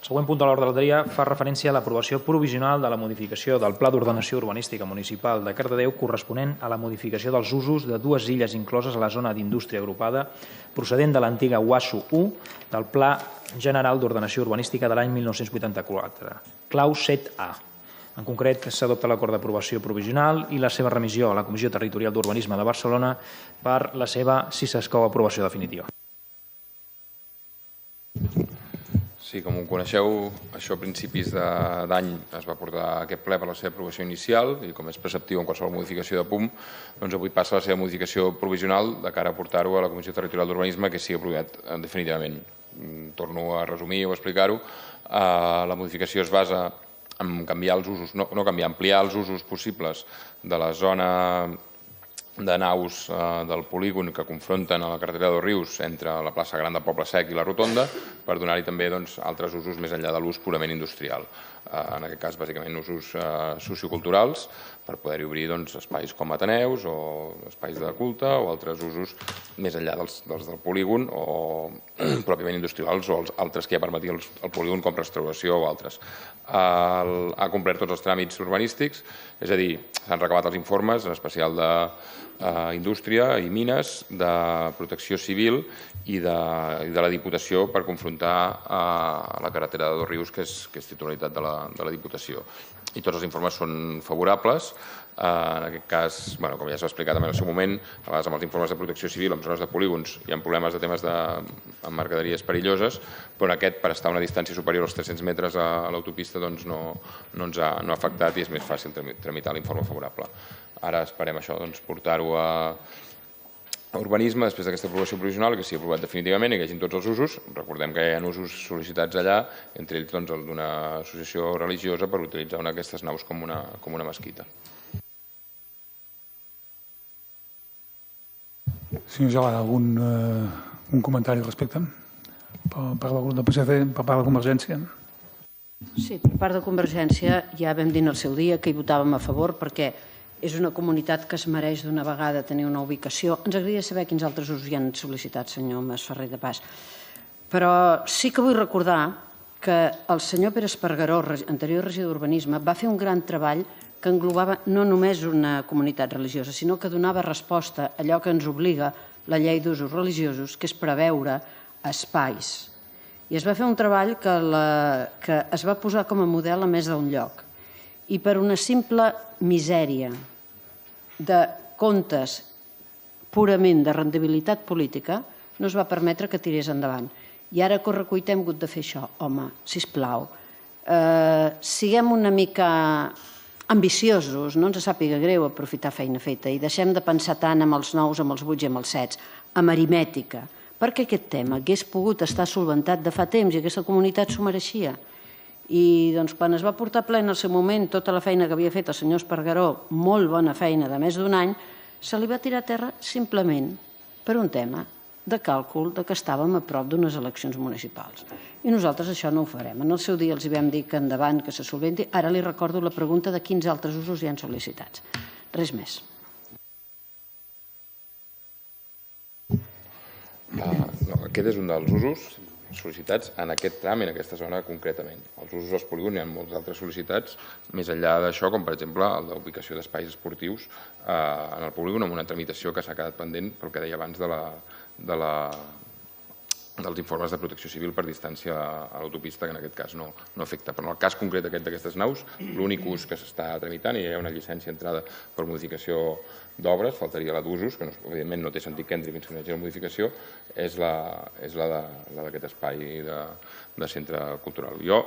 El següent punt de l'ordre del dia fa referència a l'aprovació provisional de la modificació del Pla d'Ordenació Urbanística Municipal de Cardedeu corresponent a la modificació dels usos de dues illes incloses a la zona d'indústria agrupada procedent de l'antiga UASU 1 del Pla General d'Ordenació Urbanística de l'any 1984, clau 7A. En concret, s'adopta l'acord d'aprovació provisional i la seva remissió a la Comissió Territorial d'Urbanisme de Barcelona per la seva, si s'escau, aprovació definitiva. Sí, com ho coneixeu, això a principis d'any es va portar a aquest ple per la seva aprovació inicial i com és preceptiu en qualsevol modificació de PUM, doncs avui passa la seva modificació provisional de cara a portar-ho a la Comissió Territorial d'Urbanisme que sigui aprovat definitivament. Torno a resumir o a explicar-ho. La modificació es basa en canviar els usos, no canviar, ampliar els usos possibles de la zona de naus del polígon que confronten a la carretera de Rius entre la plaça Gran de Poble Sec i la Rotonda per donar-hi també altres usos més enllà de l'ús purament industrial. En aquest cas, bàsicament, usos socioculturals per poder-hi obrir espais com ateneus o espais de culte o altres usos més enllà dels del polígon o pròpiament industrials o els altres que ja permetia el polígon com restauració o altres. Ha complert tots els tràmits urbanístics, és a dir, s'han recabat els informes, en especial d'indústria i mines, de protecció civil i de la Diputació per confrontar la carretera de Rius, que és titularitat de la Diputació. I tots els informes són favorables. En aquest cas, com ja s'ha explicat també en el seu moment, a vegades amb els informes de protecció civil en zones de polígons hi ha problemes de temes amb mercaderies perilloses, però en aquest, per estar a una distància superior als 300 metres a l'autopista, no ens ha afectat i és més fàcil tramitar l'informe favorable. Ara esperem això, portar-ho a urbanisme després d'aquesta aprovació provisional, que sigui aprovat definitivament i que hi hagi tots els usos. Recordem que hi ha usos sol·licitats allà, entre ells el d'una associació religiosa per utilitzar una d'aquestes naus com una mesquita. Senyor Gelada, algun comentari al respecte? Per part del grup del PSC, per part de Convergència? Sí, per part de Convergència ja vam dir en el seu dia que hi votàvem a favor perquè és una comunitat que es mereix d'una vegada tenir una ubicació. Ens agradaria saber quins altres usos hi han sol·licitat, senyor Masferrer de Pas. Però sí que vull recordar que el senyor Pere Espargaró, anterior regidor d'Urbanisme, va fer un gran treball que englobava no només una comunitat religiosa, sinó que donava resposta a allò que ens obliga la llei d'usos religiosos, que és preveure espais. I es va fer un treball que es va posar com a model a més d'un lloc. I per una simple misèria de comptes purament de rendibilitat política no es va permetre que tirés endavant. I ara a correcuita hem hagut de fer això. Home, sisplau, siguem una mica ambiciosos, no ens sàpiga greu aprofitar feina feta i deixem de pensar tant amb els 9, amb els 8 i amb els 7, amb aritmètica, perquè aquest tema hagués pogut estar solventat de fa temps i aquesta comunitat s'ho mereixia. I quan es va portar ple en el seu moment tota la feina que havia fet el senyor Espargaró, molt bona feina de més d'un any, se li va tirar a terra simplement per un tema de càlcul que estàvem a prop d'unes eleccions municipals. I nosaltres això no ho farem. En el seu dia els vam dir que endavant, que se solventi. Ara li recordo la pregunta de quins altres usos hi han sol·licitats. Res més. Aquest és un dels usos sol·licitats en aquest tram, en aquesta zona concretament. Els usos dels polígons hi ha molts altres sol·licitats, més enllà d'això, com per exemple el d'ubicació d'espais esportius en el polígon, amb una tramitació que s'ha quedat pendent, pel que deia abans, dels informes de protecció civil per distància a l'autopista, que en aquest cas no afecta. Però en el cas concret d'aquestes naus, l'únic ús que s'està tramitant, i hi ha una llicència entrada per modificació d'obres, faltaria la d'usos, que evidentment no té sentit que entri fins que no hi hagi la modificació, és la d'aquest espai de centre cultural. Ja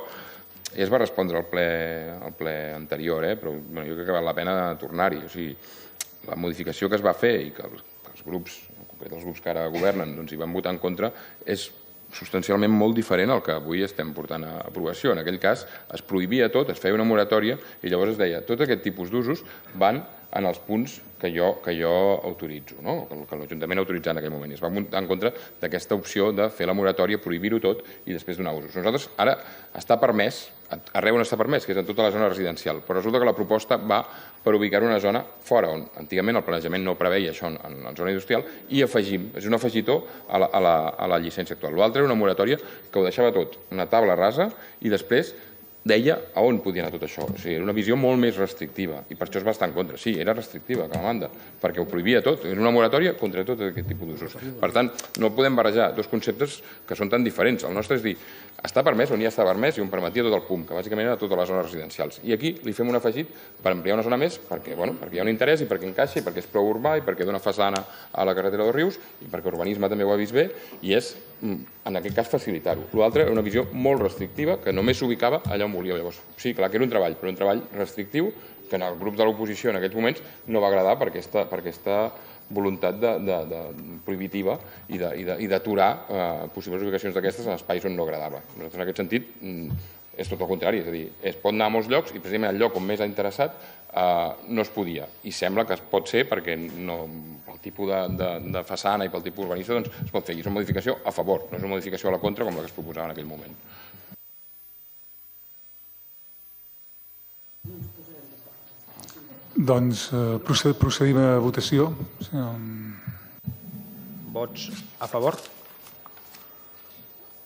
es va respondre al ple anterior, però jo crec que val la pena tornar-hi. O sigui, la modificació que es va fer i que els grups, en concret els grups que ara governen, hi van votar en contra, és substancialment molt diferent al que avui estem portant a aprovació. En aquell cas es prohibia tot, es feia una moratòria i llavors es deia tot aquest tipus d'usos van en els punts que jo autoritzo, que l'Ajuntament autoritza en aquell moment. Es va muntar en contra d'aquesta opció de fer la moratòria, prohibir-ho tot i després donar usos. Nosaltres ara està permès, arreu on està permès, que és en tota la zona residencial, però resulta que la proposta va per ubicar una zona fora, on antigament el planejament no preveia això en la zona industrial, i afegim, és un afegitó a la llicència actual. L'altre era una moratòria que ho deixava tot, una taula rasa, i després deia a on podia anar tot això. O sigui, era una visió molt més restrictiva, i per això es va estar en contra. Sí, era restrictiva, que banda, perquè ho prohibia tot. Era una moratòria contra tot aquest tipus d'usos. Per tant, no podem barrejar dos conceptes que són tan diferents. El nostre és dir, està permès on ja està permès i on permetia tot el PUM, que bàsicament era totes les zones residencials. I aquí li fem un afegit per ampliar una zona més perquè hi ha un interès i perquè encaixa i perquè és prou urbà i perquè dona façana a la carretera dels Rius i perquè urbanisme també ho ha vist bé i és, en aquest cas, facilitar-ho. L'altre era una visió molt restrictiva que només s'ubicava allà on volíeu. Llavors, sí, clar que era un treball, però un treball restrictiu que en el grup de l'oposició en aquells moments no va agradar per aquesta voluntat prohibitiva i d'aturar possibles ubicacions d'aquestes en espais on no agradava. Nosaltres, en aquest sentit, és tot el contrari, és a dir, es pot anar a molts llocs i precisament el lloc on més ha interessat no es podia. I sembla que es pot ser perquè pel tipus de façana i pel tipus urbanista es pot fer. I és una modificació a favor, no és una modificació a la contra com la que es proposava en aquell moment. Doncs procedim a votació. Vots a favor?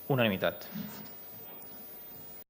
Unanimitat.